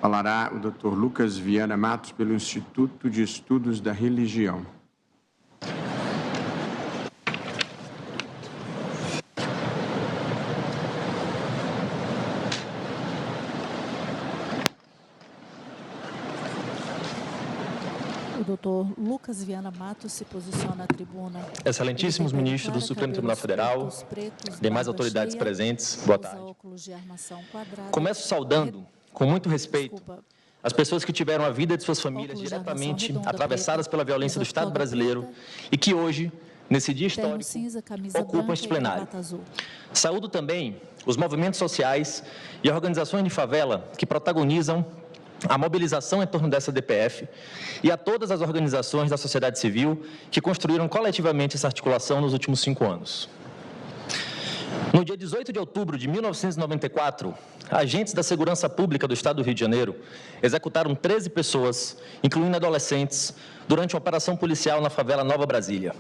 Falará o Dr. Lucas Viana Matos, pelo Instituto de Estudos da Religião. O doutor Lucas Viana Matos se posiciona à tribuna. Excelentíssimos ministros do Supremo Tribunal Federal, demais autoridades presentes, boa tarde. Começo saudando, com muito respeito, as pessoas que tiveram a vida de suas famílias diretamente atravessadas pela violência do Estado brasileiro e que hoje, nesse dia histórico, ocupam este plenário. Saúdo também os movimentos sociais e organizações de favela que protagonizam a mobilização em torno dessa DPF e a todas as organizações da sociedade civil que construíram coletivamente essa articulação nos últimos 5 anos. No dia 18 de outubro de 1994, agentes da Segurança Pública do Estado do Rio de Janeiro executaram 13 pessoas, incluindo adolescentes, durante uma operação policial na favela Nova Brasília.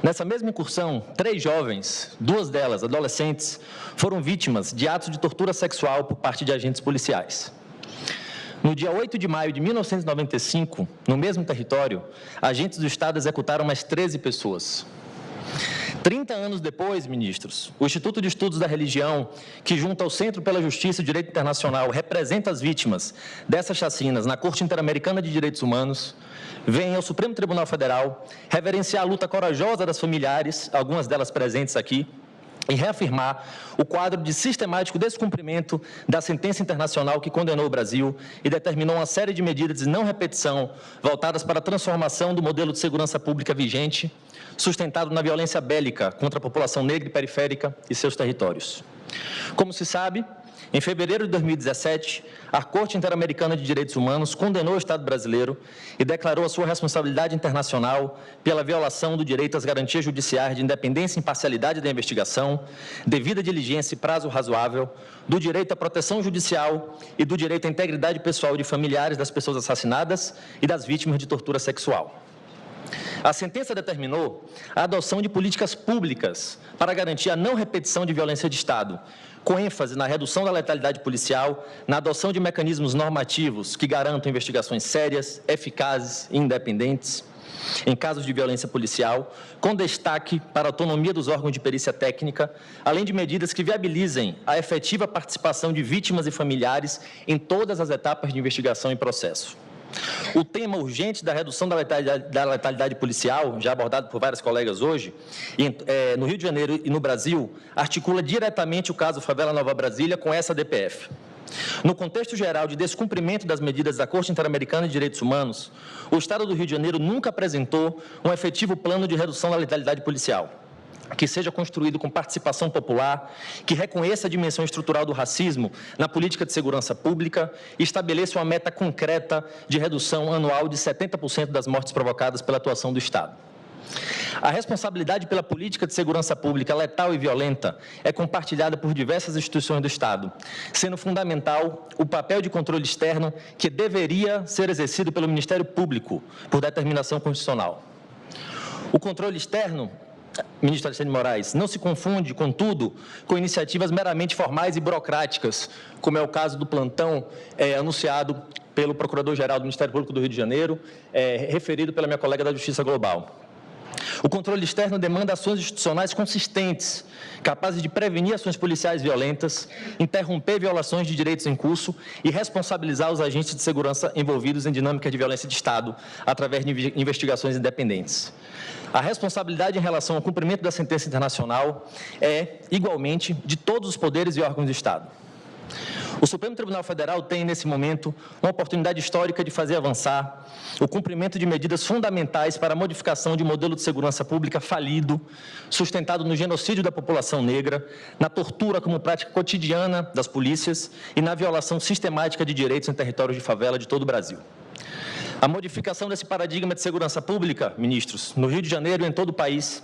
Nessa mesma incursão, 3 jovens, 2 delas adolescentes, foram vítimas de atos de tortura sexual por parte de agentes policiais. No dia 8 de maio de 1995, no mesmo território, agentes do Estado executaram mais 13 pessoas. 30 anos depois, ministros, o Instituto de Estudos da Religião, que junto ao Centro pela Justiça e Direito Internacional representa as vítimas dessas chacinas na Corte Interamericana de Direitos Humanos, vem ao Supremo Tribunal Federal reverenciar a luta corajosa das familiares, algumas delas presentes aqui, e reafirmar o quadro de sistemático descumprimento da sentença internacional que condenou o Brasil e determinou uma série de medidas de não repetição voltadas para a transformação do modelo de segurança pública vigente, sustentado na violência bélica contra a população negra e periférica e seus territórios. Como se sabe, em fevereiro de 2017, a Corte Interamericana de Direitos Humanos condenou o Estado brasileiro e declarou a sua responsabilidade internacional pela violação do direito às garantias judiciais de independência e imparcialidade da investigação, devida diligência e prazo razoável, do direito à proteção judicial e do direito à integridade pessoal de familiares das pessoas assassinadas e das vítimas de tortura sexual. A sentença determinou a adoção de políticas públicas para garantir a não repetição de violência de Estado, com ênfase na redução da letalidade policial, na adoção de mecanismos normativos que garantam investigações sérias, eficazes e independentes em casos de violência policial, com destaque para a autonomia dos órgãos de perícia técnica, além de medidas que viabilizem a efetiva participação de vítimas e familiares em todas as etapas de investigação e processo. O tema urgente da redução da letalidade policial, já abordado por vários colegas hoje, no Rio de Janeiro e no Brasil, articula diretamente o caso Favela Nova Brasília com essa DPF. No contexto geral de descumprimento das medidas da Corte Interamericana de Direitos Humanos, o Estado do Rio de Janeiro nunca apresentou um efetivo plano de redução da letalidade policial, que seja construído com participação popular, que reconheça a dimensão estrutural do racismo na política de segurança pública e estabeleça uma meta concreta de redução anual de 70% das mortes provocadas pela atuação do Estado. A responsabilidade pela política de segurança pública letal e violenta é compartilhada por diversas instituições do Estado, sendo fundamental o papel de controle externo que deveria ser exercido pelo Ministério Público, por determinação constitucional. O controle externo, ministro Alexandre de Moraes, não se confunde, contudo, com iniciativas meramente formais e burocráticas, como é o caso do plantão anunciado pelo Procurador-Geral do Ministério Público do Rio de Janeiro, referido pela minha colega da Justiça Global. O controle externo demanda ações institucionais consistentes, capazes de prevenir ações policiais violentas, interromper violações de direitos em curso e responsabilizar os agentes de segurança envolvidos em dinâmicas de violência de Estado, através de investigações independentes. A responsabilidade em relação ao cumprimento da sentença internacional é, igualmente, de todos os poderes e órgãos do Estado. O Supremo Tribunal Federal tem, nesse momento, uma oportunidade histórica de fazer avançar o cumprimento de medidas fundamentais para a modificação de um modelo de segurança pública falido, sustentado no genocídio da população negra, na tortura como prática cotidiana das polícias e na violação sistemática de direitos em territórios de favela de todo o Brasil. A modificação desse paradigma de segurança pública, ministros, no Rio de Janeiro e em todo o país,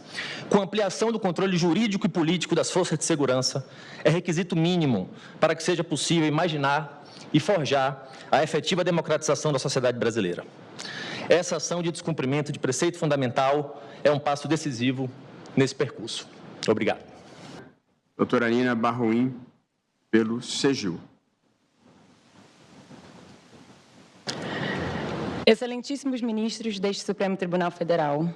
com ampliação do controle jurídico e político das forças de segurança, é requisito mínimo para que seja possível imaginar e forjar a efetiva democratização da sociedade brasileira. Essa ação de descumprimento de preceito fundamental é um passo decisivo nesse percurso. Obrigado. Doutora Nina Barroim, pelo CEJU. Excelentíssimos ministros deste Supremo Tribunal Federal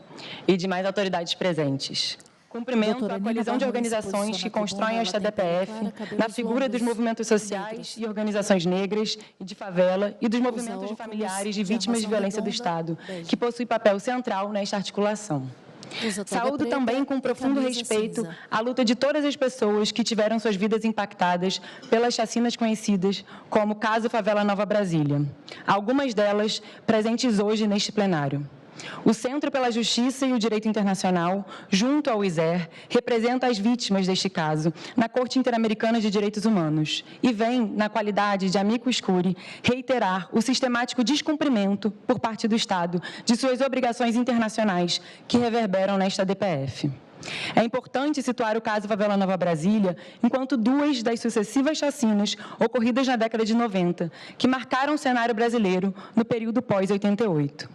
e demais autoridades presentes, cumprimento a coalizão de organizações que constroem esta DPF na figura dos movimentos sociais e organizações negras e de favela e dos movimentos de familiares de vítimas de violência do Estado, que possui papel central nesta articulação. Saúdo também com profundo respeito a luta de todas as pessoas que tiveram suas vidas impactadas pelas chacinas conhecidas como Caso Favela Nova Brasília, algumas delas presentes hoje neste plenário. O Centro pela Justiça e o Direito Internacional, junto ao ISER, representa as vítimas deste caso na Corte Interamericana de Direitos Humanos e vem, na qualidade de amicus curiae, reiterar o sistemático descumprimento por parte do Estado de suas obrigações internacionais que reverberam nesta DPF. É importante situar o caso Favela Nova Brasília enquanto duas das sucessivas chacinas ocorridas na década de 90, que marcaram o cenário brasileiro no período pós-88.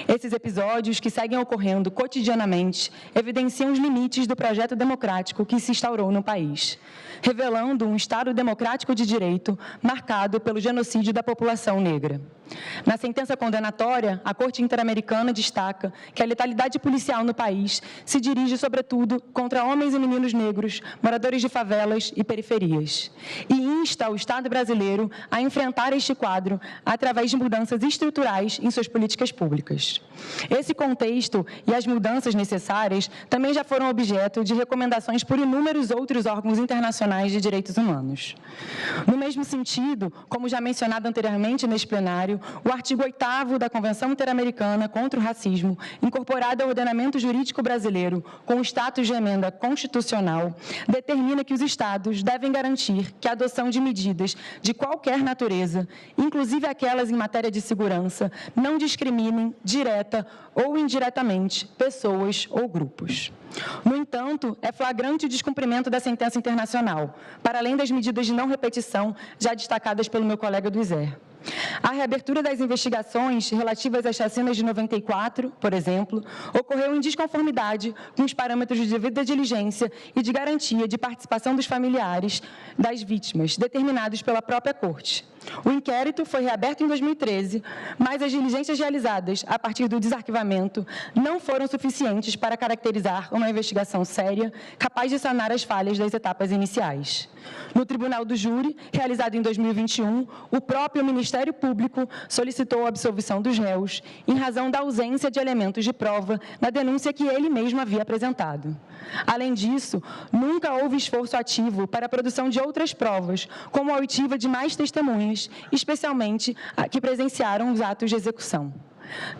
Esses episódios, que seguem ocorrendo cotidianamente, evidenciam os limites do projeto democrático que se instaurou no país, revelando um Estado democrático de direito marcado pelo genocídio da população negra. Na sentença condenatória, a Corte Interamericana destaca que a letalidade policial no país se dirige, sobretudo, contra homens e meninos negros, moradores de favelas e periferias, e insta o Estado brasileiro a enfrentar este quadro através de mudanças estruturais em suas políticas públicas. Esse contexto e as mudanças necessárias também já foram objeto de recomendações por inúmeros outros órgãos internacionais de direitos humanos. No mesmo sentido, como já mencionado anteriormente neste plenário, o artigo 8º da Convenção Interamericana contra o Racismo, incorporado ao ordenamento jurídico brasileiro com o status de emenda constitucional, determina que os Estados devem garantir que a adoção de medidas de qualquer natureza, inclusive aquelas em matéria de segurança, não discriminem, direta ou indiretamente, pessoas ou grupos. No entanto, é flagrante o descumprimento da sentença internacional, para além das medidas de não repetição já destacadas pelo meu colega do ISER. A reabertura das investigações relativas às chacinas de 94, por exemplo, ocorreu em desconformidade com os parâmetros de devida diligência e de garantia de participação dos familiares das vítimas, determinados pela própria Corte. O inquérito foi reaberto em 2013, mas as diligências realizadas a partir do desarquivamento não foram suficientes para caracterizar uma investigação séria, capaz de sanar as falhas das etapas iniciais. No Tribunal do Júri, realizado em 2021, o próprio Ministério Público solicitou a absolvição dos réus em razão da ausência de elementos de prova na denúncia que ele mesmo havia apresentado. Além disso, nunca houve esforço ativo para a produção de outras provas, como a oitiva de mais testemunhas, especialmente a que presenciaram os atos de execução.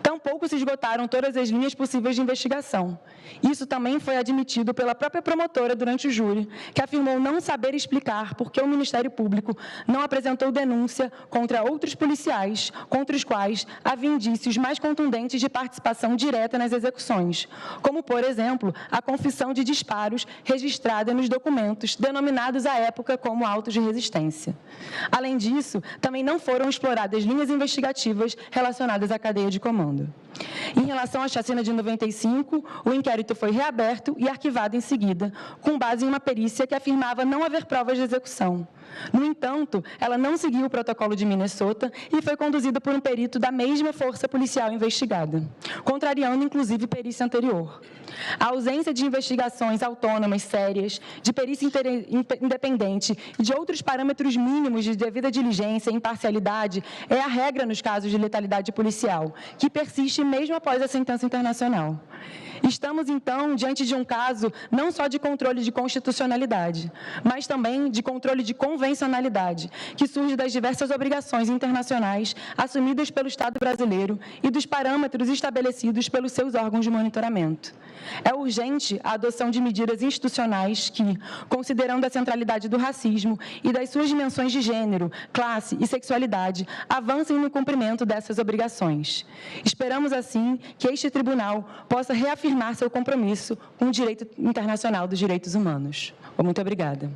Tampouco se esgotaram todas as linhas possíveis de investigação. Isso também foi admitido pela própria promotora durante o júri, que afirmou não saber explicar por que o Ministério Público não apresentou denúncia contra outros policiais, contra os quais havia indícios mais contundentes de participação direta nas execuções, como, por exemplo, a confissão de disparos registrada nos documentos, denominados à época como autos de resistência. Além disso, também não foram exploradas linhas investigativas relacionadas à cadeia de comando. Em relação à chacina de 95, o inquérito foi reaberto e arquivado em seguida, com base em uma perícia que afirmava não haver provas de execução. No entanto, ela não seguiu o protocolo de Minnesota e foi conduzida por um perito da mesma força policial investigada, contrariando, inclusive, perícia anterior. A ausência de investigações autônomas, sérias, de perícia independente e de outros parâmetros mínimos de devida diligência e imparcialidade é a regra nos casos de letalidade policial, que persiste mesmo após a sentença internacional. Estamos, então, diante de um caso não só de controle de constitucionalidade, mas também de controle de convencionalidade, que surge das diversas obrigações internacionais assumidas pelo Estado brasileiro e dos parâmetros estabelecidos pelos seus órgãos de monitoramento. É urgente a adoção de medidas institucionais que, considerando a centralidade do racismo e das suas dimensões de gênero, classe e sexualidade, avancem no cumprimento dessas obrigações. Esperamos, assim, que este tribunal possa reafirmar seu compromisso com o direito internacional dos direitos humanos. Muito obrigada.